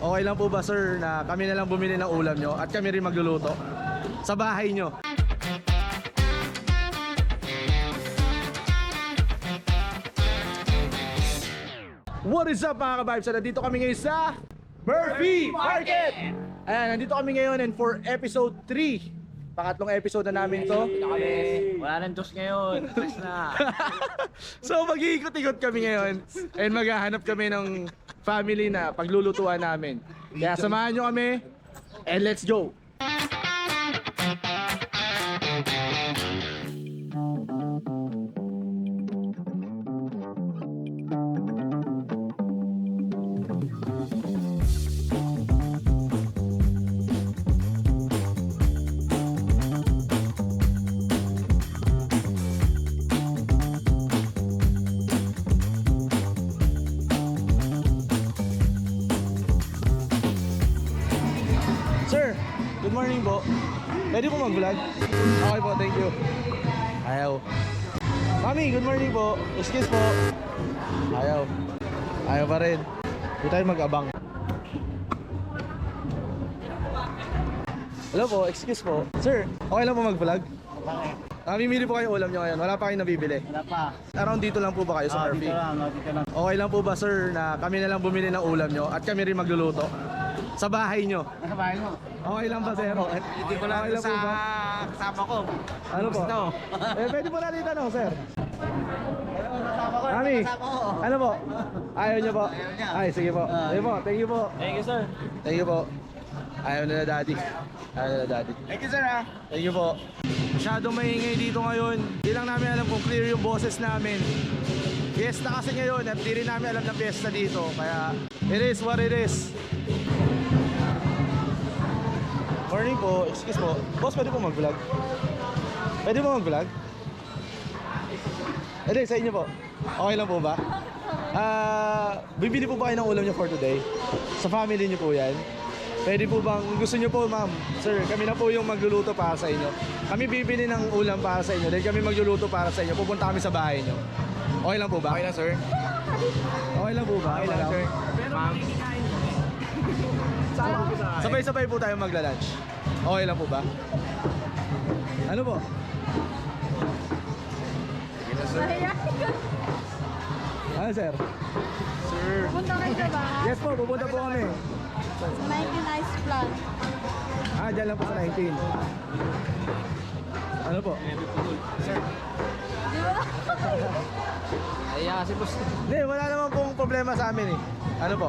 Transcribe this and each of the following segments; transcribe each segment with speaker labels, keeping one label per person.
Speaker 1: Okay lang po ba sir na kami na lang bumili ng ulam nyo at kami rin magluluto sa bahay nyo? What is up mga ka-vibes? Nandito kami ngayon sa Murphy Market! Ayan, nandito kami ngayon and for episode 3. Pangatlong episode na namin to.
Speaker 2: Wala nang dos ngayon. Tres na.
Speaker 1: So mag-iikot-ikot kami ngayon and maghahanap kami ng family na paglulutuan namin. Kaya samahan nyo kami and let's go! Sir, good morning po. Pwede po mag-vlog? Okay po, thank you. Ayaw. Mami, good morning po. Excuse po. Ayaw. Ayaw pa rin. Hindi tayo mag-abang. Hello po, excuse po. Sir, okay lang po mag-vlog?
Speaker 2: Bakit?
Speaker 1: Namimili po kayo ulam nyo ngayon. Wala pa kayong nabibili.
Speaker 2: Wala pa.
Speaker 1: Around dito lang po ba kayo sa Murphy?
Speaker 2: Dito lang.
Speaker 1: Okay lang po ba sir na kami na lang bumili ng ulam nyo at kami rin magluluto sa bahay nyo?
Speaker 2: Nasa bahay mo.
Speaker 1: Okay lang ba sir?
Speaker 2: Hindi ko lang
Speaker 1: Okay lang
Speaker 2: sa
Speaker 1: po ba?
Speaker 2: kasama ko.
Speaker 1: Ano po?
Speaker 2: Gusto.
Speaker 1: Pwede po natin itanong sir.
Speaker 2: Kasama ko.
Speaker 1: Mami,
Speaker 2: Kasama ko.
Speaker 1: ano po? Ayaw nyo po?
Speaker 2: Ayaw niya.
Speaker 1: Ay, sige po. Sige po, thank you po.
Speaker 2: Thank you, sir.
Speaker 1: Thank you po. Ayaw nila daddy. Ayaw nila daddy.
Speaker 2: Thank you, sir, ha.
Speaker 1: Thank you po. Masyadong maingay dito ngayon. Di lang namin alam kung clear yung boses namin. Fiesta kasi ngayon at di rin namin alam na fiesta dito. Kaya it is what it is. Morning po. Excuse po. Boss, pwede po mag-vlog? Pwede po mag-vlog? Hindi, sa inyo po. Okay lang po ba? Bibili po ba kayo ng ulam nyo for today? Sa family nyo po yan? Pwede po bang, gusto nyo po ma'am, sir, kami na po yung magluluto para sa inyo. Kami bibili ng ulam para sa inyo, then kami magluluto para sa inyo. Pupunta kami sa bahay nyo. Okay lang po ba?
Speaker 2: Okay lang, sir.
Speaker 1: Okay lang po ba?
Speaker 2: Okay lang, sir. Ma'am.
Speaker 1: Sabay-sabay po tayo magla-lunch. Okay lang po ba? Ano po? Ano sir?
Speaker 2: Sir.
Speaker 3: Punta kayo sa bahay.
Speaker 1: Yes po, pupunta po kami.
Speaker 3: 19 Ice Plan.
Speaker 1: Dyan lang po sa 19. Ano po?
Speaker 2: Sir.
Speaker 3: Di ba?
Speaker 2: Ay, kasi boss.
Speaker 1: Hindi, wala naman pong problema sa amin eh. Ano po?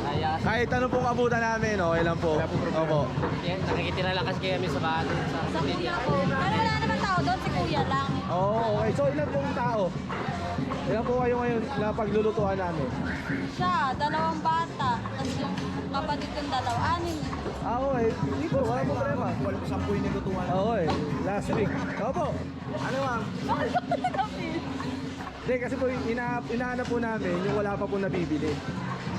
Speaker 2: Ay,
Speaker 1: Kahit ano pong abutan namin, okay lang po.
Speaker 2: Wala pong problema.
Speaker 1: Opo.
Speaker 2: nakikitira lang kasi kami sa bahay.
Speaker 3: Sa kuya ko. Pero wala naman tao doon, si kuya lang.
Speaker 1: Oo, okay. So ilan pong tao? Ilan po kayo ngayon na paglulutuan namin?
Speaker 3: Siya, 2 bata. Tapos yung kapatid kong 2, 6.
Speaker 1: Okay. Dito, wala pong problema.
Speaker 2: Wala ko 10 yung nilutuan.
Speaker 1: Okay. Last week. Opo. Ano ma'am? Hindi, kasi po inahanap po namin yung wala pa po nabibili.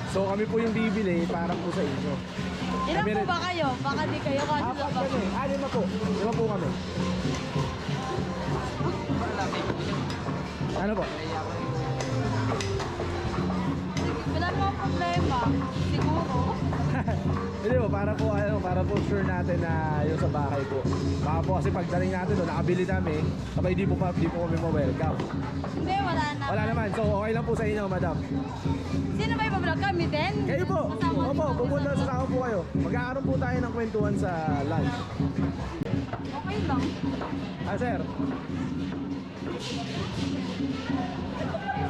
Speaker 1: So kami po yung bibili para po sa inyo.
Speaker 3: Ilan
Speaker 1: Kami
Speaker 3: po
Speaker 1: rin-
Speaker 3: ba kayo? Baka di kayo kasi
Speaker 1: Apat
Speaker 3: ba?
Speaker 1: kami. 5 po. 5 po kami. Ano po?
Speaker 3: Wala po problema. Siguro.
Speaker 1: Hindi po, para po sure natin na yung sa bahay po. Baka po kasi pagdating natin doon, nakabili namin, sabay di po kami ma-welcome.
Speaker 3: Hindi, wala naman.
Speaker 1: Wala naman, so okay lang po sa inyo, madam.
Speaker 3: Sino ba yung vlog? Kami din?
Speaker 1: Kayo po,
Speaker 3: Kasama
Speaker 1: opo,
Speaker 3: ko.
Speaker 1: pupunta sa tao po kayo. Magkakaroon po tayo ng kwentuhan sa lunch.
Speaker 3: Okay lang.
Speaker 1: Sir.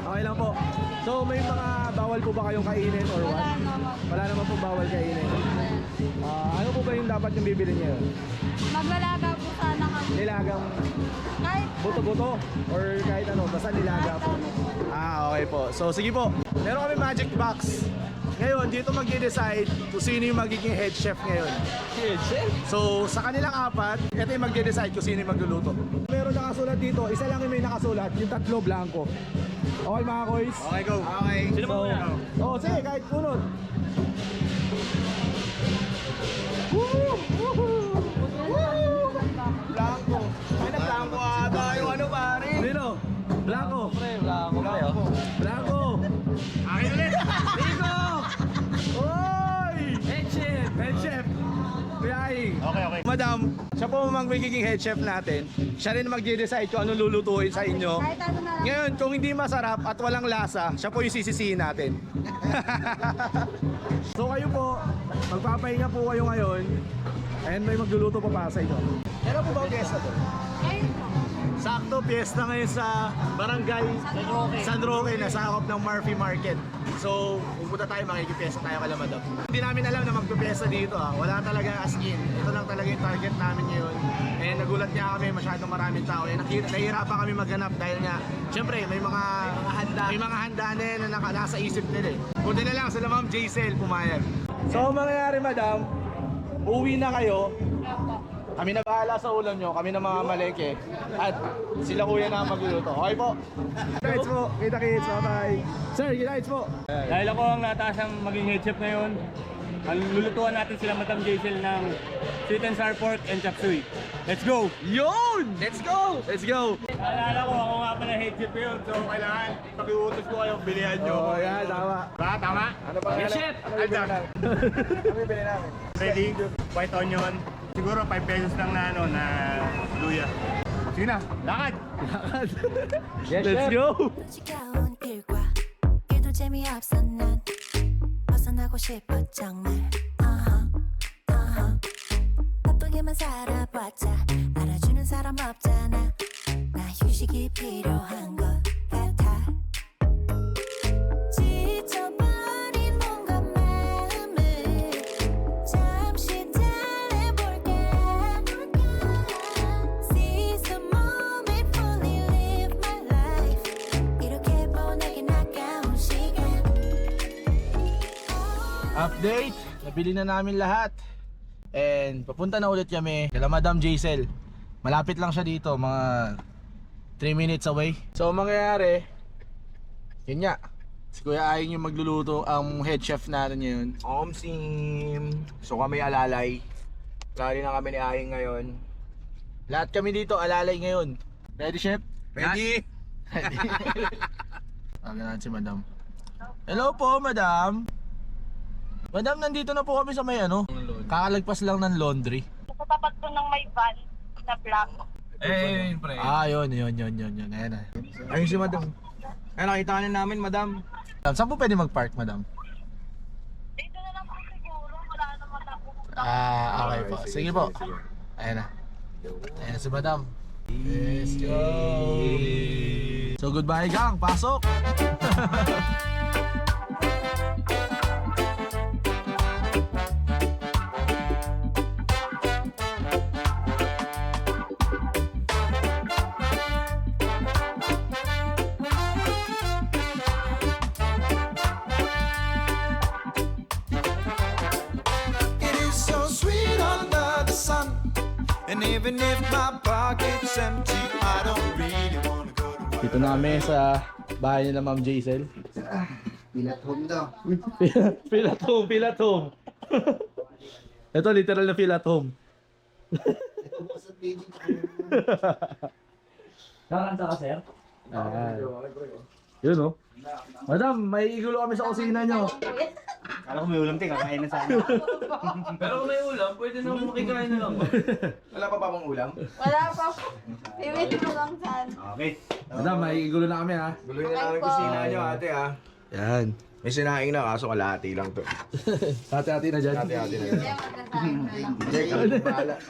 Speaker 1: Okay lang po. So may mga bawal po ba kayong kainin or what?
Speaker 3: Wala naman.
Speaker 1: Wala naman po bawal kainin. Ano po ba yung dapat yung bibili niyo?
Speaker 3: Maglalaga po sana kami.
Speaker 1: Nilagang
Speaker 3: Kahit
Speaker 1: buto-buto or kahit ano, basta nilaga po. Okay po. So sige po. Meron kami magic box. Ngayon, dito mag-decide kung sino yung magiging head chef ngayon.
Speaker 2: Head chef?
Speaker 1: So, sa kanilang 4, ito yung mag-decide kung sino yung magluluto. Meron nakasulat dito, isa lang yung may nakasulat, yung 3 blanco. Okay mga koys?
Speaker 2: Okay, go. Okay. Sino ba muna?
Speaker 1: Sige, kahit punod. Woo! Woohoo!
Speaker 2: Blanco. Ay, na-blanco ata yung ano, pare.
Speaker 1: Sino? Blanco.
Speaker 2: Blanco.
Speaker 1: Blanco.
Speaker 2: Akin ulit. Rico!
Speaker 1: Oy!
Speaker 2: Okay.
Speaker 1: Madam, siya po magiging head chef natin. Siya rin mag-decide kung anong lulutuin sa inyo.
Speaker 3: Kahit ano na lang.
Speaker 1: Ngayon, kung hindi masarap at walang lasa, siya po yung sisisihin natin. So kayo po, magpapahinga po kayo ngayon. And may magluluto pa para sa inyo. Meron po ba ang piyesta doon?
Speaker 3: Ayun po.
Speaker 1: Sakto, piyesta ngayon sa Barangay San Roque na sakop ng Murphy Market. So, pupunta tayo, makikipiyesta tayo kala madam. Hindi namin alam na magpipiyesta dito Wala talaga as in. Ito lang talaga yung target namin ngayon. And nagulat niya kami, masyadong maraming tao. And nahihirapan kami maghanap dahil nga, syempre, may mga handa na yan na nasa isip nila Buti na lang sila Ma'am Jaisel pumayag. So, ang mangyayari madam, uwi na kayo. Kami na bahala sa ulam nyo, kami na mga maleke. At sila kuya na magluluto. Okay po? Kita-kits po, kita-kits, bye-bye. Sir, kita-kits po.
Speaker 4: Dahil ako ang natasang maging head chef ngayon, ang lulutuan natin sila Madam Jaisel ng sweet and sour pork and chop suey. Let's go!
Speaker 1: Yun! Let's go! Let's go!
Speaker 4: Naalala ko, ako nga pala head chef yun, so kailangan pag-iutos ko kayo, bilihan nyo.
Speaker 1: Oh, yan, tama.
Speaker 4: Ba, tama?
Speaker 1: Ano pa
Speaker 4: Yes, chef!
Speaker 1: Ano yung bili namin? Ano yung bili namin?
Speaker 4: Ready? White onion. Siguro 5 pesos lang na ano, na luya. Sige na, lakad!
Speaker 1: Let's go!
Speaker 5: 지겨운 일과 얘도 재미없어 난 벗어나고 싶어 정말 바쁘게만 살아봤자 알아주는 사람 없잖아 나 휴식이 필요한 것 같아 지쳐버린 뭔가 마음을 잠시 달래볼게 See some moment fully live my life 이렇게 보내긴 아까운 시간
Speaker 1: Update! Nabili na namin lahat. And papunta na ulit kami kila Madam Jaisel. Malapit lang siya dito, mga 3 minutes away. So ang mangyayari, yun nga, si Kuya Aying yung magluluto, ang head chef natin ngayon.
Speaker 2: Omsim. So kami alalay. Lali na kami ni Aying ngayon.
Speaker 1: Lahat kami dito alalay ngayon. Ready, chef?
Speaker 2: Ready?
Speaker 1: Tawagan natin si Madam. Hello po, Madam. Madam, nandito na po kami sa may ano, kakalagpas lang ng laundry.
Speaker 3: Sa tapat po ng may van na black.
Speaker 2: Pre.
Speaker 1: Yun. Ayan na.
Speaker 2: Ayun si madam. Ay, nakita na namin, madam.
Speaker 1: Saan po pwede mag-park, Madam?
Speaker 3: Dito na lang po siguro. Wala naman ako.
Speaker 1: Okay po. Sige po. Ayan na. Ayan na si Madam. Let's go! So goodbye gang, pasok!
Speaker 6: It is so sweet under the sun. And even if my pocket's empty, I don't really wanna go to work.
Speaker 1: Dito na kami sa bahay nila Ma'am Jaisel.
Speaker 7: Pilat home daw.
Speaker 1: Feel at home. Ito literal na feel at home.
Speaker 7: Ito po sa paging
Speaker 4: Kakanta ka, sir?
Speaker 1: Yun oh. Madam, may igulo kami sa kusina nyo.
Speaker 4: Kala ko may ulam, kakain na sana.
Speaker 2: Pero kung may ulam, pwede na makikain na lang. Wala pa bang ulam?
Speaker 3: Wala pa po. Pimili mo lang saan.
Speaker 4: Okay.
Speaker 1: Madam, may igulo na kami ha.
Speaker 2: Guloy na namin kusina nyo, ate ha.
Speaker 1: Yan.
Speaker 2: May sinaing na, kaso kalahati lang to.
Speaker 1: Hati-hati na dyan.
Speaker 2: Hati-hati na.
Speaker 3: Kaya magkasama na lang.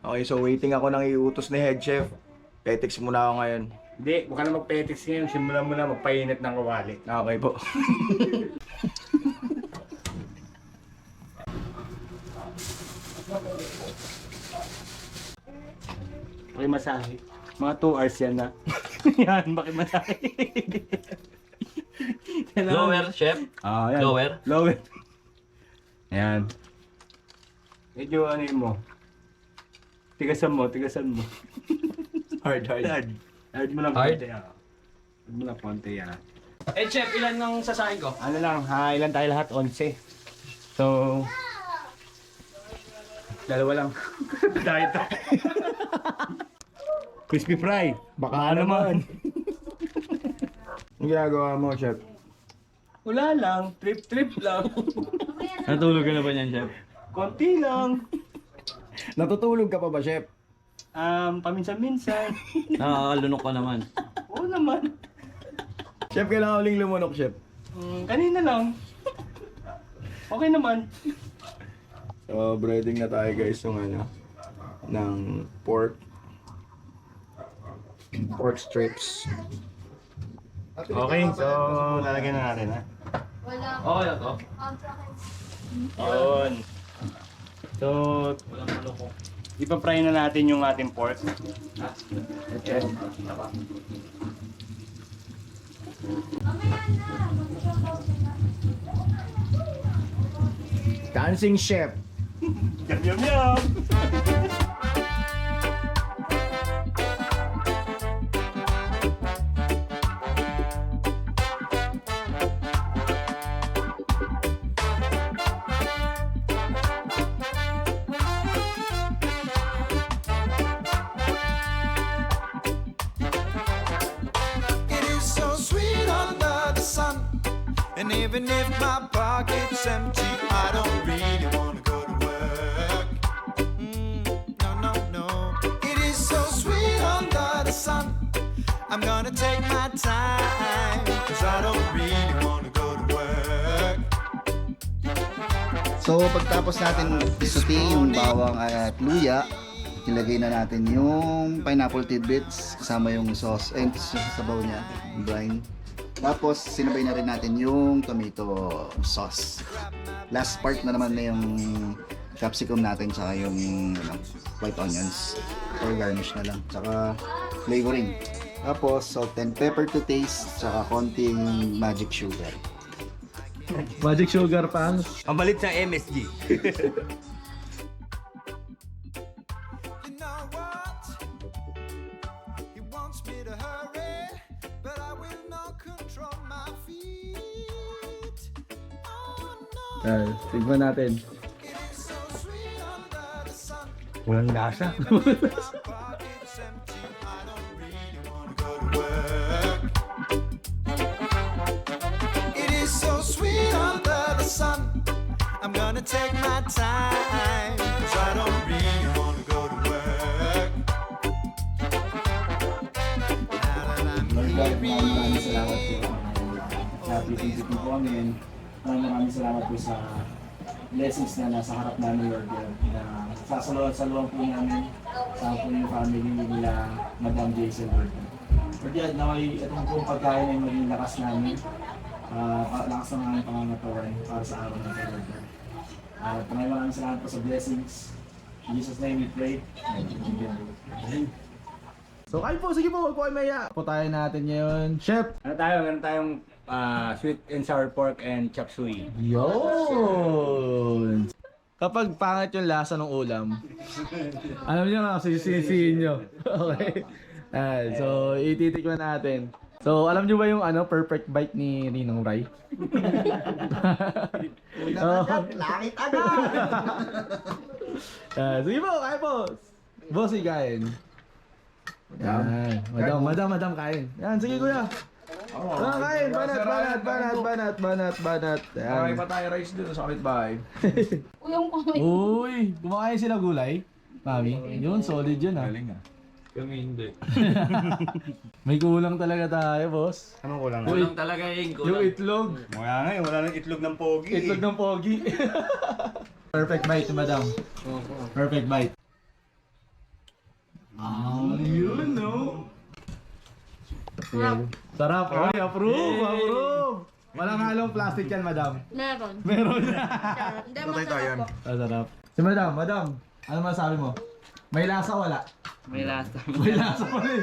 Speaker 2: Okay, so waiting ako ng iutos ni head chef. Petix muna ako ngayon.
Speaker 4: Hindi, huwag ka na mag-petics ngayon. Simulan mo na magpainit ng kawali.
Speaker 2: Okay po.
Speaker 4: Makimasahe. Mga 2 hours yan na. Yan, makimasahe.
Speaker 8: Lower, chef?
Speaker 4: Yan.
Speaker 8: Lower?
Speaker 4: Lower. Ayan. Medyo ano yun mo. Tigasan mo.
Speaker 2: Hard.
Speaker 4: Hard mo lang
Speaker 8: Hard?
Speaker 4: konti. Hard mo lang konti yan.
Speaker 8: Eh, chef, ilan ng sasahin ko?
Speaker 4: Ano lang, ilan tayo lahat? 11. So, dalawa lang. Tayo to. Crispy fry. Baka naman.
Speaker 2: Ang ginagawa mo, chef?
Speaker 4: Wala lang. Trip lang.
Speaker 8: Natulog ka na ba niyan, chef?
Speaker 4: Konti lang.
Speaker 2: Natutulog ka pa ba, chef?
Speaker 4: Paminsan-minsan.
Speaker 8: Nakakalunok ka naman.
Speaker 4: Oo naman.
Speaker 2: Chef, kailangan uling lumunok, chef.
Speaker 4: Kanina lang. Okay naman.
Speaker 2: So, breading na tayo guys yung ano, ng pork strips.
Speaker 4: Okay, so lalagyan na natin ha.
Speaker 8: Okay na to.
Speaker 4: Yun. So, ipa-fry na natin yung ating pork. Okay.
Speaker 2: Dancing chef.
Speaker 4: Yum yum yum!
Speaker 6: It is so sweet under the sun. And even if my pocket's empty, I don't really wanna go to work. No, no, no. It is so sweet under the sun. I'm gonna take my time, 'cause I don't really wanna go to work.
Speaker 7: So pagtapos natin isuti yung bawang at luya, ilagay na natin yung pineapple tidbits kasama yung sauce and sa sabaw niya, brine. Tapos sinabay na rin natin yung tomato sauce. Last part na naman na yung capsicum natin tsaka yung white onions or garnish na lang tsaka flavoring. Tapos salt and pepper to taste tsaka konting magic sugar.
Speaker 1: Magic sugar pang.
Speaker 2: Ang balit sa MSG.
Speaker 6: You know what? He wants me to hurry, but I will not control my feet. Oh no,
Speaker 1: Tignan natin.
Speaker 6: it is so sweet under the sun.
Speaker 4: Walang lasa.
Speaker 6: Pockets empty, I don't really wanna go to work. It is so sweet under the sun. I'm gonna take my time, 'cause I don't really wanna go to work. Now that I'm
Speaker 7: Maraming
Speaker 6: weary.
Speaker 7: salamat po. Happy visit po kami. Maraming salamat po sa blessings na nasa harap namin, Lord God. Na sasaluhan po namin sa po yung family nila, Madam Jason, Lord God. Lord God, naway itong pong pagkain ay maging lakas namin. Lakas ng aming pangangatawan para sa araw na ito, Lord God. Maraming salamat po sa blessings. In Jesus' name we pray. Amen.
Speaker 1: So kain po, sige po, huwag po kayo maya. Putayin natin ngayon. Chef!
Speaker 4: Meron tayong sweet and sour pork and chop suey.
Speaker 1: Yun! Kapag pangit yung lasa ng ulam, alam niyo na, sisisihin nyo. Okay? So, ititikman natin. So, alam niyo ba yung perfect bite ni Ninong Rai?
Speaker 7: Langit agad!
Speaker 1: Sige po, kain po! Bossy, kain. Yan. Madam, kain. Yan, sige kuya. Kain, banat.
Speaker 2: Okay
Speaker 1: Yan.
Speaker 2: pa tayo rice dun sa kapitbahay.
Speaker 3: Yung kumay.
Speaker 1: Uy, kumakain sila gulay. Mami, yun, solid yun ah.
Speaker 2: Galing ah.
Speaker 8: Kami hindi.
Speaker 1: May kulang talaga tayo, boss.
Speaker 4: Anong kulang na?
Speaker 8: Kulang talaga yung
Speaker 1: Yung
Speaker 8: kulang.
Speaker 1: itlog.
Speaker 4: Kaya nga wala nang itlog ng pogi.
Speaker 1: Itlog ng pogi. Perfect bite, madam. Perfect bite. Yun, no? Sarap. Oy, approve. Walang halong plastic yan, madam.
Speaker 3: Meron.
Speaker 1: Meron.
Speaker 3: Hindi, masarap po.
Speaker 1: Sarap. Si madam, ano masabi mo? May lasa, wala?
Speaker 8: May lasa.
Speaker 1: May lasa pa rin.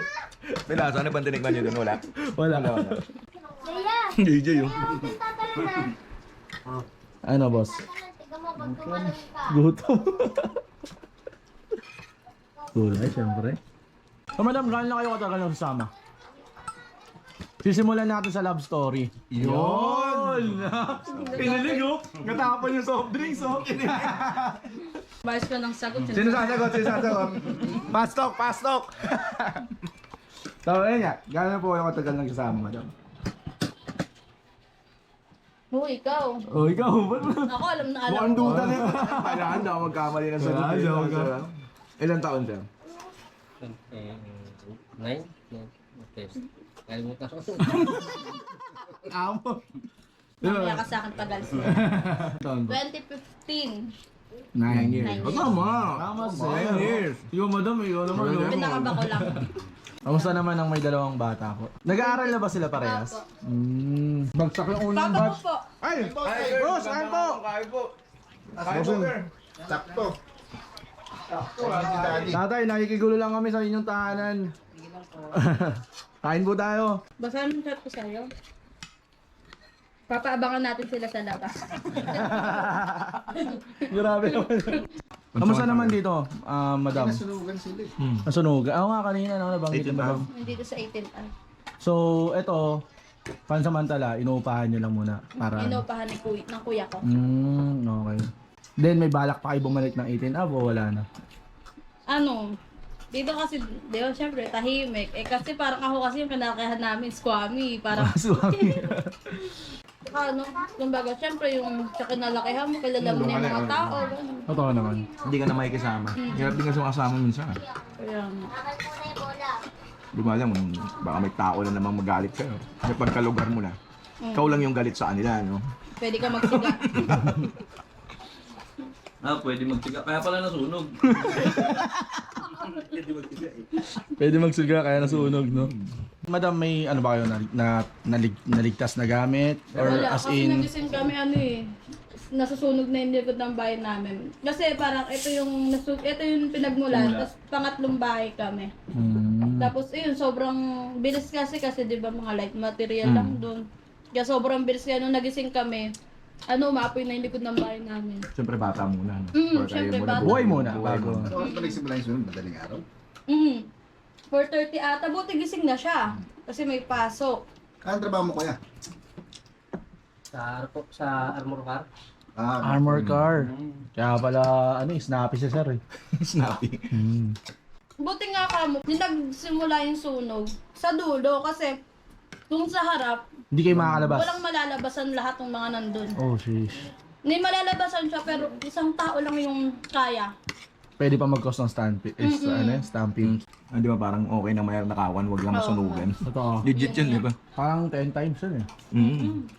Speaker 2: May lasa, ano bang tinikman nyo dun? Wala?
Speaker 1: Wala.
Speaker 2: DJ yung.
Speaker 1: Ano, boss? Gutom. Gulay, syempre. So, madam, gano'n na kayo katagal na sasama? Sisimulan natin sa love story. Yun! Pinilig, oh! Natapon yung soft drinks, oh!
Speaker 3: Bayos ko ng sagot.
Speaker 1: Sino sasagot? Pastok! So, ayun nga. Gano'n po kayo katagal nagsasama, madam?
Speaker 3: Oo, ikaw.
Speaker 2: Oh, ikaw ba?
Speaker 3: Ako, alam na alam
Speaker 2: Mukhang
Speaker 3: ko.
Speaker 2: duda na. Kailangan daw magkamali ng sagot. Ilan taon siya?
Speaker 8: 9? Okay. Kalimutan ko.
Speaker 2: Amo.
Speaker 3: Mamaya ka sa akin pag alis mo.
Speaker 2: Taon ba?
Speaker 3: 2015.
Speaker 2: 9 years.
Speaker 3: 9 years.
Speaker 2: Oh, tama. Tama, 9 years. Yung madam, ikaw naman.
Speaker 3: Pinakaba ko lang.
Speaker 1: Kamusta naman ang may dalawang bata po? Nag-aaral na ba sila parehas?
Speaker 3: Apo.
Speaker 1: Bagsak yung unang
Speaker 3: Papa ko
Speaker 1: batch.
Speaker 3: po.
Speaker 1: Ay! Boss, ano po?
Speaker 2: Kain po. Kain po, sir.
Speaker 7: Sakto.
Speaker 1: Tatay, nakikigulo lang kami sa inyong tahanan. Kain po tayo.
Speaker 3: Basta yung chat ko sa'yo. Papaabangan natin sila sa labas.
Speaker 1: Grabe naman. Kamusta naman dito, madam?
Speaker 7: Nasunugan sila eh.
Speaker 1: Nasunugan. Oo nga, kanina no, nabanggit ni madam.
Speaker 3: Nandito sa 18
Speaker 1: So, eto, pansamantala, inuupahan nyo lang muna. Para...
Speaker 3: Inupahan ng kuya ko.
Speaker 1: Okay. Then, may balak pa kayo bumalik ng 18 up o wala na?
Speaker 3: Ano? Dito kasi, di ba, syempre, tahimik. Eh kasi parang ako kasi yung kinakayahan namin, squammy. Parang,
Speaker 1: Swami.
Speaker 3: ano, kumbaga, syempre yung sa kinalakihan mo, kilala mo na yung mga tao. Ganun.
Speaker 1: Totoo naman.
Speaker 2: Hindi ka na makikisama. Hirap din kasi makasama minsan.
Speaker 3: Kaya,
Speaker 2: Di ba alam, baka may tao na namang magalit sa'yo. May pagkalugar mo na. Ikaw lang yung galit sa kanila, no?
Speaker 3: pwede ka magsiga.
Speaker 8: Pwede magtiga. Kaya pala nasunog.
Speaker 1: Pwede magsuga kaya nasunog, no? Madam, may ano ba kayo naligtas na gamit? Or
Speaker 3: Wala,
Speaker 1: as
Speaker 3: kasi
Speaker 1: in...
Speaker 3: nagising kami ano eh. Nasusunog na yung likod ng bahay namin. Kasi parang ito yung pinagmulan, tapos pangatlong bahay kami. Tapos yun, sobrang bilis kasi 'di ba mga light material lang doon. Kaya sobrang bilis kaya nung nagising kami, maapoy na yung likod ng bahay namin.
Speaker 2: Siyempre bata muna. No? Or kayo
Speaker 3: Siyempre,
Speaker 2: muna,
Speaker 3: bata.
Speaker 1: Buhay muna bago.
Speaker 7: So, oras ba nagsimula yung sunod? Madaling araw?
Speaker 3: 4:30 ata, buti gising na siya. Kasi may pasok.
Speaker 7: Anong trabaho mo kuya?
Speaker 8: Sa armor car.
Speaker 1: Armor car. Kaya pala, snappy si sir eh.
Speaker 2: Snappy.
Speaker 3: Buti nga kamo, yung nagsimula yung sunog sa dulo kasi kung sa harap,
Speaker 1: Hindi kayo makakalabas.
Speaker 3: walang malalabasan lahat ng mga nandun.
Speaker 1: Oh, sheesh.
Speaker 3: Hindi malalabasan siya pero isang tao lang yung kaya.
Speaker 1: Pwede pa mag-cause ng stamping.
Speaker 2: Di ba parang okay na mayroon nakawan, wag lang masunugan.
Speaker 1: Totoo.
Speaker 2: Legit yun, di ba?
Speaker 1: Parang 10 times yun eh.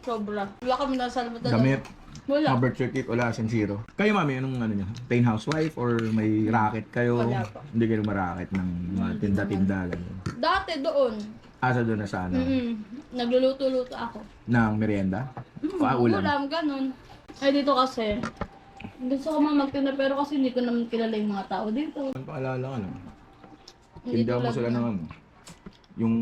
Speaker 3: Sobra. Wala kami nasa loob.
Speaker 2: Gamit.
Speaker 3: Wala.
Speaker 2: Mga birth certificate, wala, siyang zero. Kayo mami, anong ano nyo? Plain housewife or may racket kayo?
Speaker 3: Wala pa.
Speaker 2: Hindi kayo maracket ng mga tinda-tinda. Ganun.
Speaker 3: Dati doon,
Speaker 2: Asa doon na sa ano?
Speaker 3: nagluluto-luto ako.
Speaker 2: Ng merienda? Ulam?
Speaker 3: Ulam, ganun. Ay dito kasi, gusto ko man magtinda pero kasi hindi ko naman kilala yung mga tao dito.
Speaker 2: Ang paalala ka lang.
Speaker 3: Hindi
Speaker 2: Tinda mo
Speaker 3: tulad
Speaker 2: sila
Speaker 3: ng-
Speaker 2: ng ano? Yung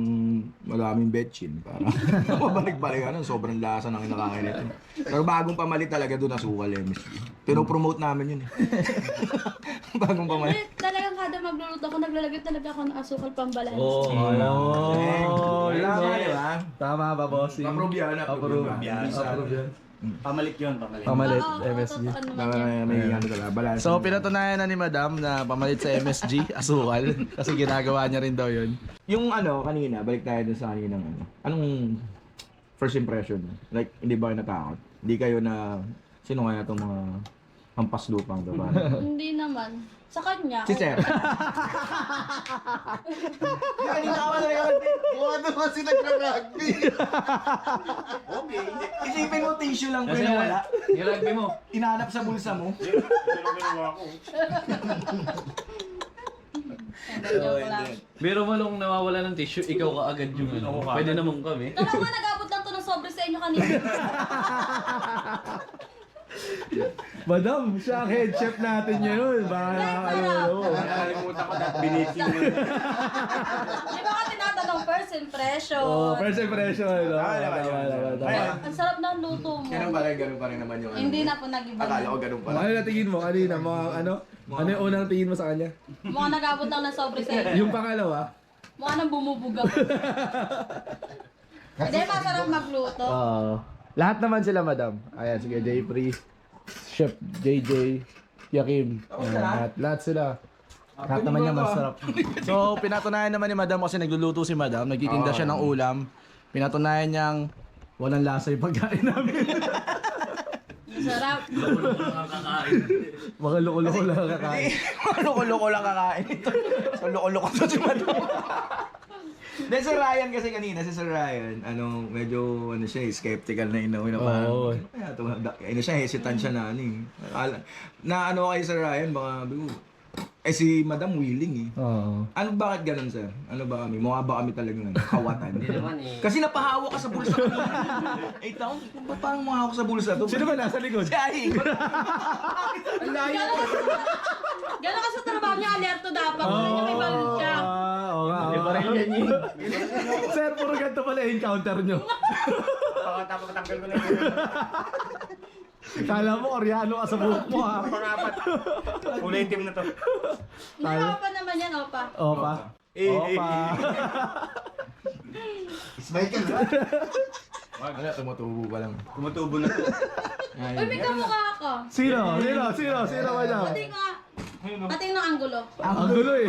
Speaker 2: maraming betchin. Para mabalik-balik ano, sobrang lasa ng kinakain nito. Pero bagong pamalit talaga doon nasukal MSG. Pinopromote namin yun eh. Bagong pamalit.
Speaker 3: Hindi, talagang kada magluluto ako, naglalagay talaga ako ng asukal pambalance.
Speaker 1: Oh,
Speaker 2: Tama, di ba?
Speaker 1: Tama ba, bossing?
Speaker 2: Approve yan, approve yan.
Speaker 1: Approve yan.
Speaker 4: Pamalit yun, pamalit.
Speaker 1: Pamalit,
Speaker 3: Oo,
Speaker 1: MSG.
Speaker 3: totoo naman yan.
Speaker 2: May ano talaga, balance.
Speaker 1: So, pinatunayan na ni Madam na pamalit sa MSG, asukal. Kasi ginagawa niya rin daw yun.
Speaker 2: Yung ano, kanina, balik tayo dun sa kaninang ano. Anong first impression? Like, hindi ba kayo natakot? Hindi kayo na, sino kaya itong mga hampas lupang to?
Speaker 3: Hindi naman. Sa kanya,
Speaker 2: Si Sir.
Speaker 7: Buwan naman sila nag-rugby.
Speaker 2: Isipin mo, tissue lang
Speaker 8: Kasi yung rugby mo.
Speaker 2: Inanap sa bulsa mo.
Speaker 3: joke lang.
Speaker 8: Biro mo nung nawawala ng tissue, ikaw ka agad yung ano. Pwede naman kami.
Speaker 3: Kala nga nag-abot lang to ng sobre sa inyo kanina.
Speaker 1: Madam, siya ang head chef natin yun. Baka
Speaker 4: Nakalimutan ko dahil biniking mo.
Speaker 3: Di ba ka tinatanong first impression?
Speaker 1: Oh, first impression. No?
Speaker 3: Ang sarap ng luto mo.
Speaker 2: Ganun pa rin naman yung ano.
Speaker 3: Hindi na po nag-iba.
Speaker 2: Akala ko ganun pa
Speaker 1: Ano na tingin mo kanina? Ano yung unang tingin mo sa kanya?
Speaker 3: Mukha nag-abot lang ng sobre sa inyo.
Speaker 1: Yung pangalawa?
Speaker 3: Mukha nang bumubuga. Hindi, masarap magluto.
Speaker 1: Lahat naman sila, Madam. Ayan, sige, Jayfree, Chef JJ, Yakim. Lahat sila. Lahat naman niya masarap. So, pinatunayan naman ni Madam kasi nagluluto si Madam. Nagtitinda siya ng ulam. Pinatunayan niyang walang lasa yung pagkain namin.
Speaker 3: Sarap.
Speaker 1: Mga loko-loko lang kakain.
Speaker 2: Loko-loko lang kakain ito. So, loko-loko to si Madam. Then si Ryan kasi kanina, si Sir Ryan, medyo, siya, skeptical na inuwi na parang,
Speaker 1: Oo.
Speaker 2: kaya ito, siya, hesitant siya na, na kay Sir Ryan, baka, si Madam willing eh.
Speaker 1: Oo.
Speaker 2: Bakit ganun, sir? Ano ba kami? Mukha ba kami talagang kawatan?
Speaker 8: Hindi naman eh.
Speaker 2: Kasi napahawa ka sa bulsa kanina. 8 taon, ba't parang mukha ako sa bulsa to?
Speaker 1: Sino ba nasa likod?
Speaker 2: Si Ahi.
Speaker 3: Gano'n ka sa trabaho niya, alerto dapat. Kung niya may balon siya.
Speaker 1: Oo nga.
Speaker 8: Di ba rin yan yun?
Speaker 1: Sir, puro ganito pala yung encounter nyo.
Speaker 4: Tapos tanggal ko na yun.
Speaker 1: Kala mo, Koreano ka sa buhok mo ha.
Speaker 4: Pang-apat. Kulay team na to.
Speaker 3: May opa naman yan, opa.
Speaker 1: Opa. Opa.
Speaker 7: Smile ka na.
Speaker 2: Ano, tumutubo pa lang.
Speaker 4: Tumutubo na to.
Speaker 3: Uy, may kamukha ako.
Speaker 1: Sino, madam?
Speaker 3: Pati nga. Pati ng anggulo.
Speaker 1: Ang gulo eh.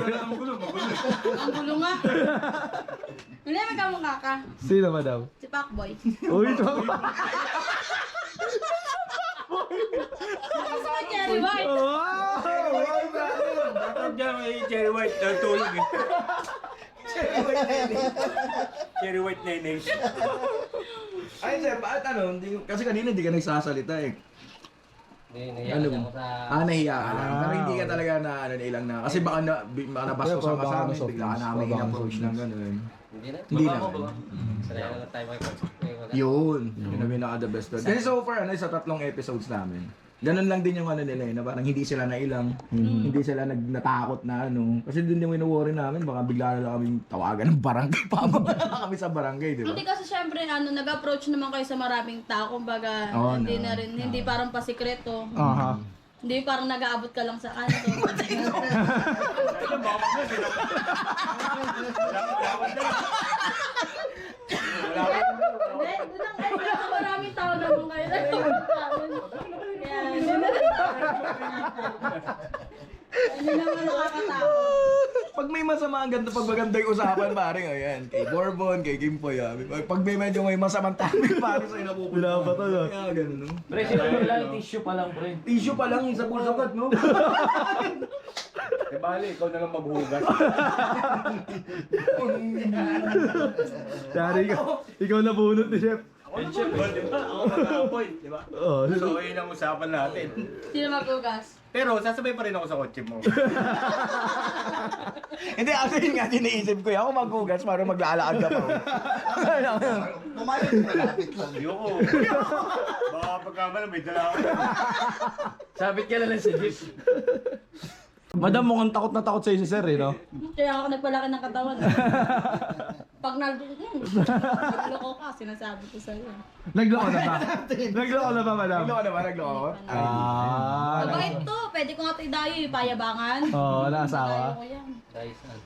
Speaker 3: Anggulo nga. Hindi, may kamukha ka.
Speaker 1: Sino, madam?
Speaker 3: Si Pacboy.
Speaker 1: Uy, ito.
Speaker 3: Gusto ko Cherry White.
Speaker 1: Wow!
Speaker 4: Dapat dyan may Cherry White. Tulog eh. Cherry White Neneng.
Speaker 2: Ay, sir, bakit kasi kanina hindi ka nagsasalita eh.
Speaker 8: Hindi, nahiya ako sa...
Speaker 2: Nahiya ka lang. Pero hindi ka talaga ilang na. Kasi baka nabastusan ka sa amin, bigla ka namin in-approach ng gano'n.
Speaker 8: Hindi na.
Speaker 2: Hindi
Speaker 8: Baba
Speaker 2: na.
Speaker 8: mo ba? Sanay na tayo makipag-
Speaker 2: Yun ang pinaka-the best doon. Kasi so far, sa 3 episodes namin, ganun lang din yung nila na parang hindi sila nailang, hindi sila natakot na Kasi dun yung ino-worry namin, baka bigla na lang kaming tawagan ng barangay, pababa na kami sa barangay, di ba?
Speaker 3: Hindi kasi syempre, nag-approach naman kayo sa maraming tao. Kumbaga,
Speaker 2: Oo,
Speaker 3: hindi
Speaker 2: no.
Speaker 3: na rin, hindi parang pasikreto.
Speaker 1: Aha.
Speaker 3: Hindi parang nag-aabot ka lang sa kanto. Maraming tao naman kayo. Kaya, hindi naman nakakatakot.
Speaker 2: Pag may masama ang ganda, pag maganda yung usapan, paring, ayan, kay Bourbon, kay Kimpoy, pag medyo may masamang topic, paring sa'yo napupunta.
Speaker 1: Wala ba to, no?
Speaker 2: Kaya ganun, no?
Speaker 8: Pre, siguro lang, tissue pa lang, pre.
Speaker 2: Tissue pa lang sa bulsa ko, no?
Speaker 4: Eh bali, ikaw na lang maghugas.
Speaker 1: Yari ka. Ikaw na bunot ni Chef.
Speaker 4: Ako di ba? Ako mag-appoint, di ba?
Speaker 1: Oo.
Speaker 4: So, yun ang usapan natin.
Speaker 3: Sino magugas?
Speaker 4: Pero sasabay pa rin ako sa kotse mo.
Speaker 2: Hindi, actually nga iniisip ko, ako maghugas para maglalakad ka pa.
Speaker 7: Kumain ka malapit lang.
Speaker 4: Ayoko. Baka pagkamala may dala ako.
Speaker 8: Sabit ka na lang sa jeep.
Speaker 1: Madam, mukhang takot na takot sa'yo si Sir eh, no?
Speaker 3: Kaya ako nagpalaki ng katawan. Pag nagloko ka, sinasabi ko sa'yo.
Speaker 1: Nagloko na ba? Nagloko na ba, madam?
Speaker 2: Nagloko ako.
Speaker 3: Mabait to, pwede ko nga ito idayo, payabangan.
Speaker 1: Oo, wala
Speaker 3: Dayo
Speaker 1: asawa.
Speaker 3: ko yan.
Speaker 8: Daisan.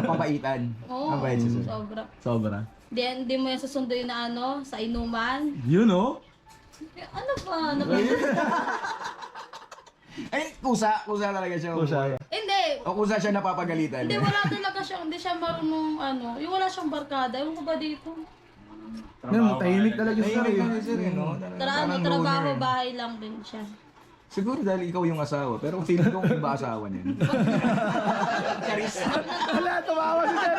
Speaker 2: Napapaitan.
Speaker 3: Oo,
Speaker 2: Mabait si Sir.
Speaker 3: sobra.
Speaker 1: Sobra.
Speaker 3: Di mo yan susunduin na sa inuman.
Speaker 1: Yun, no?
Speaker 3: Ano ba?
Speaker 2: Ay, kusa talaga siya.
Speaker 1: Kusa.
Speaker 3: Hindi.
Speaker 2: O kusa siya napapagalitan.
Speaker 3: Hindi, wala talaga siya. Hindi siya marunong yung wala siyang barkada. Ewan ko ba dito?
Speaker 1: Tahimik talaga si Sir
Speaker 2: Tahimik
Speaker 1: eh.
Speaker 2: lang si Sir, no? Parang
Speaker 3: Trabaho,
Speaker 2: loner.
Speaker 3: bahay lang din siya.
Speaker 2: Siguro dahil ikaw yung asawa, pero feeling ko kung iba asawa niya. Charis.
Speaker 1: Wala, tumawa si Sir.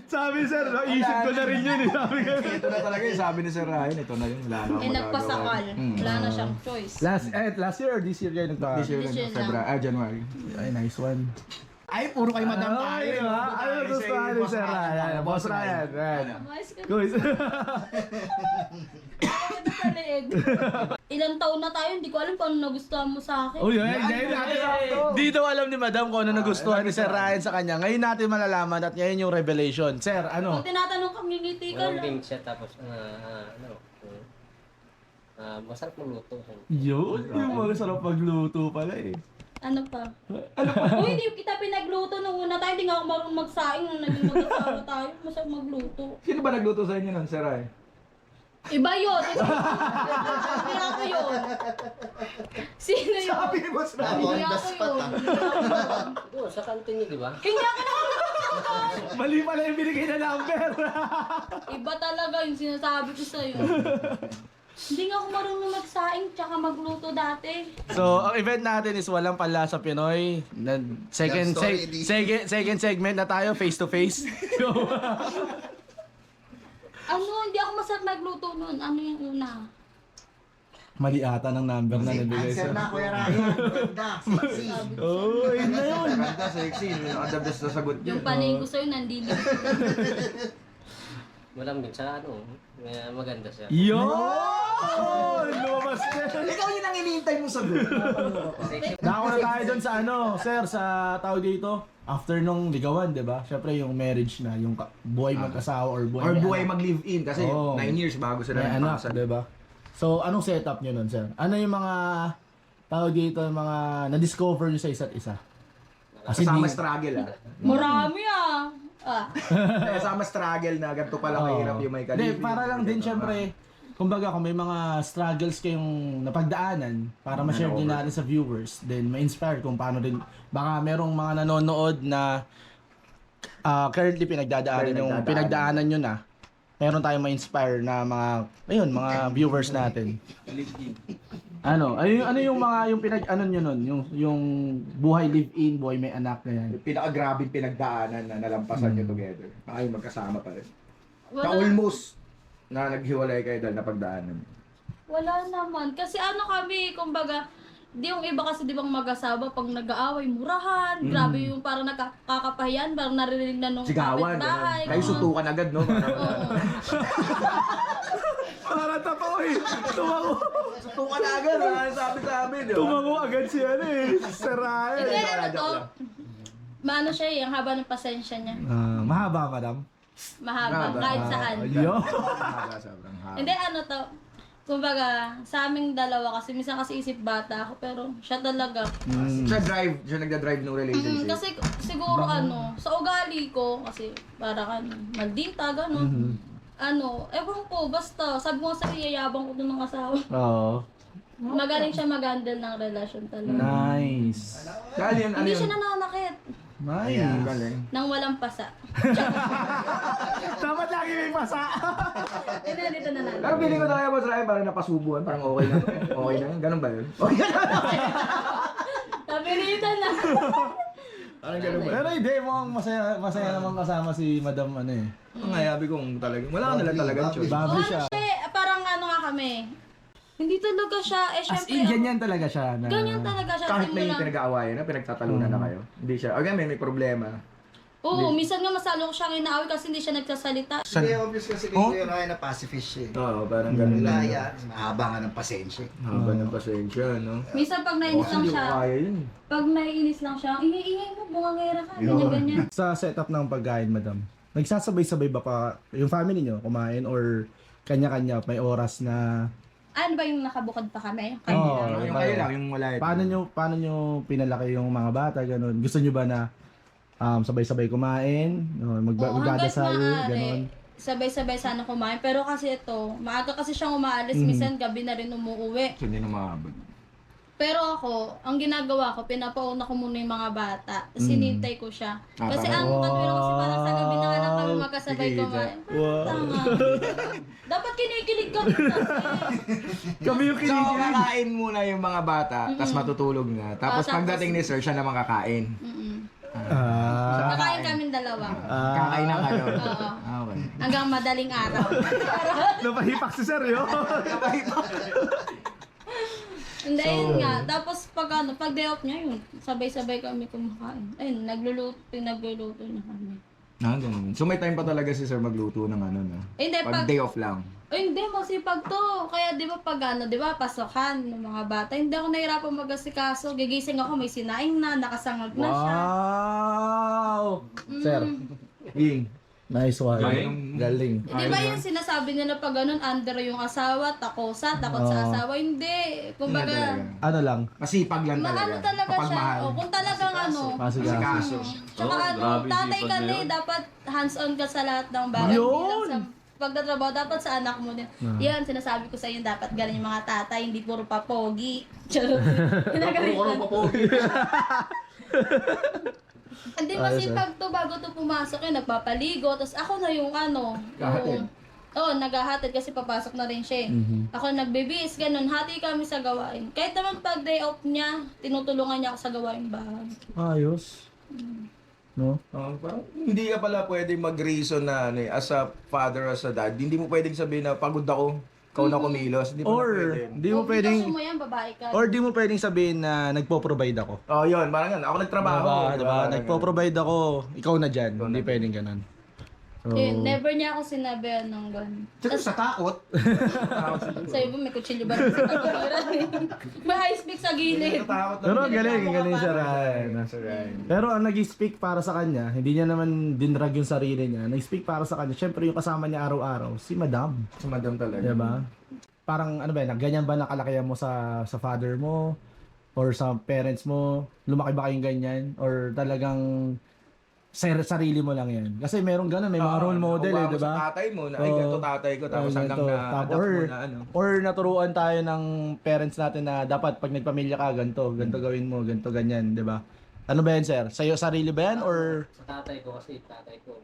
Speaker 1: Sabi ni Sir, no? Isip ko na rin yun eh. Sabi ko.
Speaker 2: Ito na talaga yung sabi ni Sir Ryan, ito na yun. Wala na akong
Speaker 3: Nagpasakal. Wala na siyang choice.
Speaker 1: Last year or this year kayo nagpa?
Speaker 2: This year
Speaker 3: This year
Speaker 2: lang, January.
Speaker 1: Ay, nice one.
Speaker 2: Ay, puro kay Madam
Speaker 1: Ay, ano gusto ni Sir Ryan? Boss Ryan.
Speaker 3: Mais ka
Speaker 1: Guys.
Speaker 3: na sa leeg. Ilang taon na tayo, hindi ko alam kung ano nagustuhan mo sa akin.
Speaker 1: Uy, ngayon natin. Di daw alam ni Madam kung ano nagustuhan ni Sir Ryan sa kanya. Ngayon natin malalaman at ngayon yung revelation. Sir, ano?
Speaker 3: Kung tinatanong kang ngingiti ka
Speaker 8: Walang
Speaker 3: lang.
Speaker 8: pink siya tapos, masarap magluto.
Speaker 1: Yun, yung mga sarap magluto pala eh.
Speaker 3: Ano pa? Uy, hindi kita pinagluto nung una tayo. Hindi nga ako marunong magsaing nung naging mag-asawa tayo. Masarap magluto.
Speaker 2: Sino ba nagluto sa inyo nun, Sir Ryan?
Speaker 3: Iba yun. Hindi ako yun. Sino yun?
Speaker 2: Sabi ni Boss Ryan.
Speaker 3: Hindi
Speaker 7: On the
Speaker 3: ako
Speaker 7: spot,
Speaker 3: yun.
Speaker 8: Doon, sa kantin niyo, di ba?
Speaker 3: Hindi ako
Speaker 1: Mali pala yung binigay na number.
Speaker 3: Iba talaga yung sinasabi ko sa'yo. Hindi nga ako marunong magsaing tsaka magluto dati.
Speaker 1: So, ang event natin is walang pala sa Pinoy. Second,
Speaker 7: Love story edition.
Speaker 1: second segment na tayo, face to face.
Speaker 3: Hindi ako masarap magluto noon. Ano yung una?
Speaker 1: Mali ata ng number na nabigay
Speaker 7: Answer
Speaker 1: sa...
Speaker 7: na, Kuya Ryan. Ganda, sexy.
Speaker 1: Oh, yun na yun.
Speaker 2: Ganda, sexy. Nakadab na sa sagot
Speaker 3: Yung panay ko sa'yo nandito.
Speaker 9: Malambing sa ano, maganda siya.
Speaker 1: Yun! Lumabas na.
Speaker 2: Ikaw yun ang inihintay mo sagot.
Speaker 1: Nakakuha na tayo dun sa ano, sir, sa tawag dito. After nung ligawan, di ba? Siyempre yung marriage na, yung buhay mag-asawa or buhay
Speaker 2: Or
Speaker 1: may
Speaker 2: buhay
Speaker 1: anak.
Speaker 2: mag-live-in kasi
Speaker 1: Oo.
Speaker 2: 9 years bago sila
Speaker 1: May anak,
Speaker 2: nagpakasal.
Speaker 1: di ba? So, anong setup nyo nun, sir? Ano yung mga tawag dito, yung mga na-discover nyo sa isa't isa?
Speaker 2: Kasama struggle ah.
Speaker 3: Marami ah.
Speaker 2: Kasama struggle na ganito pala mahirap yung may
Speaker 1: Hindi,
Speaker 2: kalibin.
Speaker 1: para lang din syempre, kumbaga kung may mga struggles kayong napagdaanan para ma-share din natin sa viewers, then ma-inspire kung paano din, baka merong mga nanonood na currently pinagdaanan nyo na, meron tayong ma-inspire na mga viewers natin. Ano yung mga yung nyo nun, yung buhay live-in, buhay may anak na yan.
Speaker 2: Pinakagrabing pinagdaanan na nalampasan nyo together. Baka yung magkasama pa rin. Na
Speaker 3: Wala,
Speaker 2: almost na naghiwalay kayo dahil napagdaanan.
Speaker 3: wala naman. Kasi ano kami, kumbaga, di yung iba kasi di bang mag-asawa pag nag-aaway, murahan. Grabe yung parang nakakapahiyan, parang naririnig na nung
Speaker 2: Sigawan.
Speaker 3: kapitbahay.
Speaker 2: Kayo
Speaker 3: ganun.
Speaker 2: sutukan agad, no?
Speaker 3: Oo.
Speaker 1: Para totoo eh. Tumango.
Speaker 2: Sutukan agad, sabi-sabi, di ba?
Speaker 1: Tumango agad si ano eh. Saray.
Speaker 3: Hindi, ano
Speaker 2: joke
Speaker 3: to?
Speaker 2: lang.
Speaker 3: Maano siya eh, ang haba ng pasensya niya.
Speaker 1: Mahaba, madam.
Speaker 3: Mahaba,
Speaker 2: Mahaba.
Speaker 3: kahit saan.
Speaker 1: Yo.
Speaker 2: Haba, sobrang haba.
Speaker 3: Hindi, ano to, kumbaga, sa aming dalawa kasi, minsan kasi isip bata ako, pero siya talaga.
Speaker 2: Siya nagda-drive ng relationship.
Speaker 3: Kasi siguro sa ugali ko, kasi parang maldita, gano'n. Ewan ko, basta, sabi ko sa yayabang ko dun ng asawa.
Speaker 1: Oo.
Speaker 3: Magaling siya mag-handle ng relasyon talaga.
Speaker 1: Nice.
Speaker 2: Dahil yun, ano
Speaker 3: Hindi
Speaker 2: yun?
Speaker 3: siya nananakit
Speaker 1: Nice.
Speaker 2: Galing.
Speaker 3: nang walang pasa.
Speaker 1: Dapat lagi may pasa.
Speaker 3: Ito, dito na lang.
Speaker 2: Pero feeling ko tayo, Boss Ryan, parang napasubuan, parang okay na. Okay na yun, ganun ba yun? Okay na.
Speaker 3: Napilitan na.
Speaker 2: Parang ganun ba yun?
Speaker 1: Pero hindi, mukhang masaya naman kasama si Madam ano eh.
Speaker 2: Ang ngayabi kong talagang, wala ka na lang talagang choice.
Speaker 1: Baboy siya.
Speaker 3: Parang ano nga kami. Hindi talaga siya,
Speaker 1: As
Speaker 3: syempre.
Speaker 1: in, ganyan talaga siya. Na...
Speaker 3: Ganyan talaga siya.
Speaker 2: Kahit may
Speaker 3: simula.
Speaker 2: pinag-aawayan na, pinagtatalunan na kayo. Hindi siya, okay, may problema.
Speaker 3: Oo, minsan nga masalo ko siyang inaaway kasi hindi siya nagsasalita.
Speaker 7: Hindi, obvious kasi kay Kuya Ryan na pacifist siya.
Speaker 2: Oo, parang ganun lang.
Speaker 7: Laya, mahaba nga ng pasensya.
Speaker 2: Haba ng pasensya, no?
Speaker 3: Minsan pag nainis lang
Speaker 2: Hindi
Speaker 3: siya,
Speaker 2: ko kaya yun.
Speaker 3: pag naiinis lang siya, ingay-ingay mo, bungangera ka, ganyan-ganyan.
Speaker 1: Sa setup ng pagkain, Madam, nagsasabay-sabay ba pa yung family nyo kumain or kanya-kanya may oras na...
Speaker 3: Ano ba yung nakabukod pa kami?
Speaker 1: Oo.
Speaker 2: Yung kayo lang, yung wala ito.
Speaker 1: Paano nyo pinalaki yung mga bata, ganun? Gusto nyo ba na sabay-sabay kumain? Magdadasal, ganun?
Speaker 3: Sabay-sabay sana kumain. Pero kasi ito, maaga kasi siyang umaalis, minsan gabi na rin umuuwi.
Speaker 2: So, hindi na maabot.
Speaker 3: Pero ako, ang ginagawa ko, pinapauna ko muna yung mga bata. Sinintay ko siya. Kasi ang katwira kasi parang sa gabi na lang kami magkasabay kumain. Tama. Dapat kinikilig ka rin kasi.
Speaker 1: Kami yung
Speaker 2: So, kakain muna yung mga bata, tapos matutulog na. Tapos
Speaker 3: tapos-
Speaker 2: pagdating ni Sir, siya naman kakain.
Speaker 3: Kakain kami dalawa.
Speaker 2: Kakain na kayo.
Speaker 3: Oo.
Speaker 2: Okay.
Speaker 3: Hanggang madaling araw.
Speaker 1: Napahipak si Sir yun.
Speaker 3: Hindi, yun nga. Tapos pag day off niya yun, sabay-sabay kami kumakain. Ayun, nagluluto na kami.
Speaker 2: Ganun. So may time pa talaga si Sir magluto ng ano na.
Speaker 3: Hindi,
Speaker 2: Pag day off lang.
Speaker 3: Ay, hindi, masipag to. Kaya di ba pag di ba, pasokan ng mga bata, hindi ako nahirapan mag-asikaso. Gigising ako, may sinaing na, nakasangag na siya.
Speaker 1: Wow! Sir, Ying, nice one. Galing.
Speaker 3: Di ba yung sinasabi niya na pag ganun, under yung asawa, takot sa asawa? Hindi. Kumbaga,
Speaker 1: Ano lang?
Speaker 2: Masipag lang talaga.
Speaker 3: maano talaga
Speaker 2: Kapag
Speaker 3: siya.
Speaker 2: mahal.
Speaker 3: O, kung talagang
Speaker 2: Masikaso.
Speaker 3: Tsaka tatay ka na eh, dapat hands-on ka sa lahat ng bagay.
Speaker 1: Yun!
Speaker 3: Hindi lang sa pagtatrabaho, dapat sa anak mo din. Yan, sinasabi ko sa iyo, dapat galing yung mga tatay, hindi puro papogi. Charot. Pinagalitan. Hindi masipag to bago to pumasok eh, nagpapaligo. Tapos ako na yung
Speaker 2: Kahatid.
Speaker 3: yung Oo, naghahatid kasi papasok na rin siya. Ako nagbibis, ganun. Hati kami sa gawain. Kahit naman pag day off niya, tinutulungan niya ako sa gawain bahay.
Speaker 1: Ayos. No?
Speaker 2: Parang hindi ka pala pwede mag-reason na ano, as a father, as a dad. Hindi mo pwedeng sabihin na pagod ako, ikaw na kumilos. Hindi mo na
Speaker 1: Or,
Speaker 2: pwede.
Speaker 1: di mo pwedeng,
Speaker 3: Obligasyon mo yan, babae ka.
Speaker 1: or di mo pwedeng sabihin na nagpo-provide ako.
Speaker 2: Oh, yun, parang ganun. Ako nagtrabaho.
Speaker 1: Diba?
Speaker 2: Parang
Speaker 1: Nagpo-provide ako, ikaw na dyan. Hindi pwedeng ganun. So,
Speaker 3: Yun, never niya ako sinabihan ng gano'n.
Speaker 7: Tsaka sa takot.
Speaker 3: Sa iba, may kutsilyo ba rin sa taguran eh. May high speak sa gilid.
Speaker 2: Natatakot na.
Speaker 1: pero galing
Speaker 3: Galing
Speaker 1: siya Ryan.
Speaker 2: Nasa Ryan.
Speaker 1: Pero ang nag-speak para sa kanya, hindi niya naman dinrag yung sarili niya. Nag-speak para sa kanya. Siyempre yung kasama niya araw-araw, si Madam.
Speaker 2: Si Madam talaga.
Speaker 1: Diba? Parang ano ba, ganyan ba nakalakihan mo sa father mo? Or sa parents mo? Lumaki ba kayong ganyan? Or talagang sarili mo lang yan? Kasi merong ganun, may mga role model
Speaker 2: nakuha mo
Speaker 1: diba?
Speaker 2: sa tatay mo, na ay
Speaker 1: Oo.
Speaker 2: ganito tatay ko, tapos hanggang
Speaker 1: ganito.
Speaker 2: na-adapt mo na ano.
Speaker 1: Or naturuan tayo ng parents natin na dapat pag nagpamilya ka, ganito gawin mo, ganito ganyan, di ba? Ano ba yan, sir? Sa'yo sarili ba yan? Or
Speaker 9: Sa tatay ko kasi, tatay ko.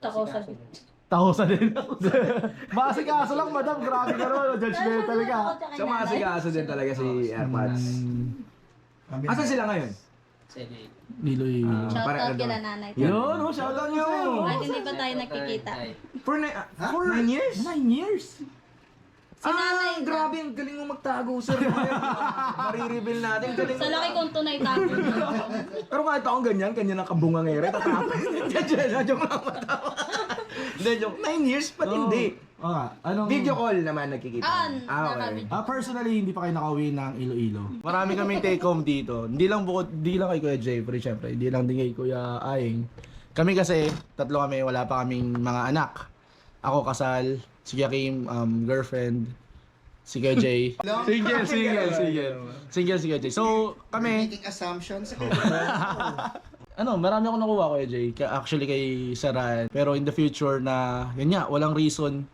Speaker 3: Tako sa
Speaker 1: tahosa din ako? Masikaso lang, madam. Grabe ka naman. Judgmental ka.
Speaker 2: Sa mga sigaso din talaga si Airpods. Asan sila ngayon?
Speaker 9: Sige.
Speaker 1: Niloy.
Speaker 3: Shoutout kila nanay.
Speaker 1: Yun, no? Shoutout nyo.
Speaker 3: Kahit hindi pa tayo nakikita.
Speaker 2: For 9 years?
Speaker 1: 9 years?
Speaker 3: Si nanay na.
Speaker 2: Grabe, ang galing mo magtago, sir. Marireveal natin. Galing
Speaker 3: Sa laki kong tunay tago.
Speaker 2: Pero kahit akong ganyan ang kabunga ngayre, tatapos. Joke lang matawa. Hindi, joke. 9 years, ba't hindi?
Speaker 1: Oo nga. Anong...
Speaker 2: Video call naman nakikita. Okay.
Speaker 1: Personally, hindi pa kayo nakauwi ng Iloilo. Marami kaming take home dito. Hindi lang kay Kuya Jeffrey, syempre. Hindi lang din kay Kuya Aing. Kami kasi, tatlo kami, wala pa kaming mga anak. Ako kasal, si Kuya Kim, girlfriend, si Kuya Jay. Single si Kuya Jay. So, kami,
Speaker 7: Making assumptions.
Speaker 1: marami akong nakuha Kuya Jay. Actually kay Saran. Pero in the future na, yun nga, walang reason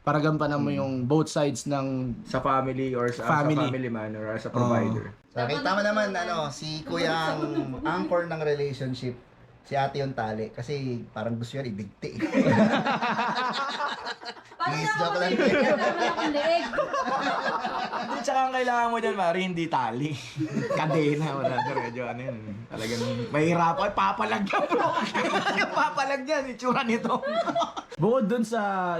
Speaker 1: para gampanan mo yung both sides ng
Speaker 2: Sa family or sa family man or as a provider.
Speaker 7: Nakita mo naman, si Kuya ang anchor ng relationship. Si ate yung tali. Kasi parang gusto yan ibigti. Please, joke lang.
Speaker 3: Tama akong leeg.
Speaker 2: Hindi, tsaka ang kailangan mo dyan, Mari, hindi tali. Kadena, wala na medyo ano yun. Talagang mahirapan. Papalagyan, bro. Papalagyan, itsura nito.
Speaker 1: Bukod dun sa,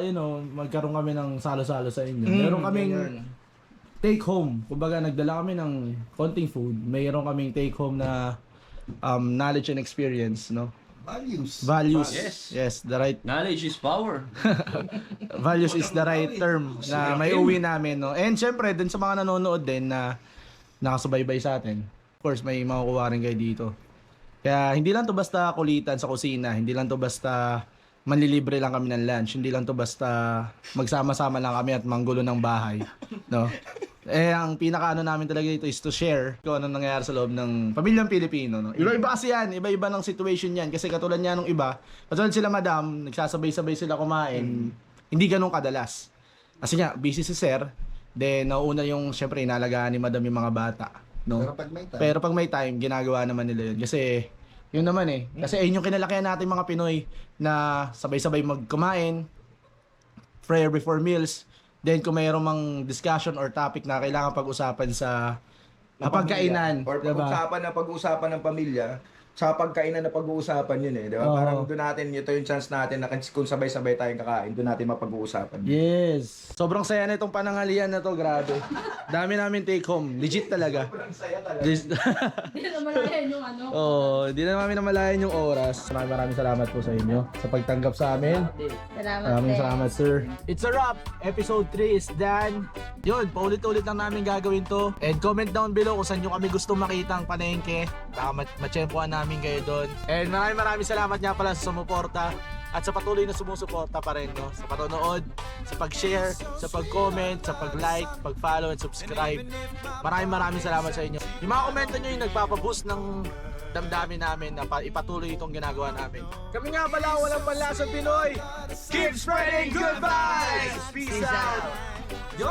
Speaker 1: magkaroon kami ng salo-salo sa inyo. Meron kaming take home. Kumbaga, nagdala kami ng konting food. Mayroon kaming take home na knowledge and experience, no? Values. Yes, the right
Speaker 8: Knowledge is power.
Speaker 1: values is the right term na may uwi namin, no? And syempre, dun sa mga nanonood din na nakasubaybay sa atin. Of course, may makukuha rin kayo dito. Kaya hindi lang to basta kulitan sa kusina, hindi lang to basta manlilibre lang kami ng lunch, hindi lang to basta magsama-sama lang kami at manggulo ng bahay, no? Ang pinakaano namin talaga dito is to share kung ano nangyayari sa loob ng pamilyang Pilipino, no? Iba-iba kasi yan, iba-iba ng situation yan. Kasi katulad niya nung iba, katulad sila madam, nagsasabay-sabay sila kumain, hindi ganun kadalas. Kasi nga, busy si sir, then nauuna yung, syempre, inalagaan ni madam yung mga bata, no? Pero pag may time, ginagawa naman nila yun. Kasi, yun naman kasi ayun yung kinalakihan natin mga Pinoy na sabay-sabay magkumain, prayer before meals. Then kung mayroong mang discussion or topic na kailangan pag-usapan sa pagkainan,
Speaker 2: Or
Speaker 1: diba?
Speaker 2: pag-usapan ng pamilya, sa pagkainan na pag-uusapan yun diba?
Speaker 1: Oo.
Speaker 2: Parang doon natin, ito yung chance natin na kung sabay-sabay tayong kakain, doon natin mapag-uusapan.
Speaker 1: Yes. Sobrang saya na itong panangalian na to, grabe. Dami namin take home. Legit talaga.
Speaker 2: Sobrang saya talaga.
Speaker 3: Hindi naman yan yung ano.
Speaker 1: Hindi na namin namalayan yung oras. Maraming salamat po sa inyo sa pagtanggap sa amin.
Speaker 3: Salamat
Speaker 1: Maraming
Speaker 3: din.
Speaker 1: salamat, sir. It's a wrap. Episode 3 is done. Yun, paulit-ulit lang namin gagawin to. And comment down below kung saan nyo kami gusto makita ang panengke. Baka matsyempoan namin kayo doon. And maraming salamat nga pala sa sumuporta. At sa patuloy na sumusuporta pa rin, no? Sa panonood, sa pag-share, sa pag-comment, sa pag-like, pag-follow, and subscribe. Maraming salamat sa inyo. Yung mga komento nyo yung nagpapaboost ng damdamin namin na ipatuloy itong ginagawa namin. Kami nga pala, walang panlasang Pinoy. Keep spreading good vibes! Peace out! Yo!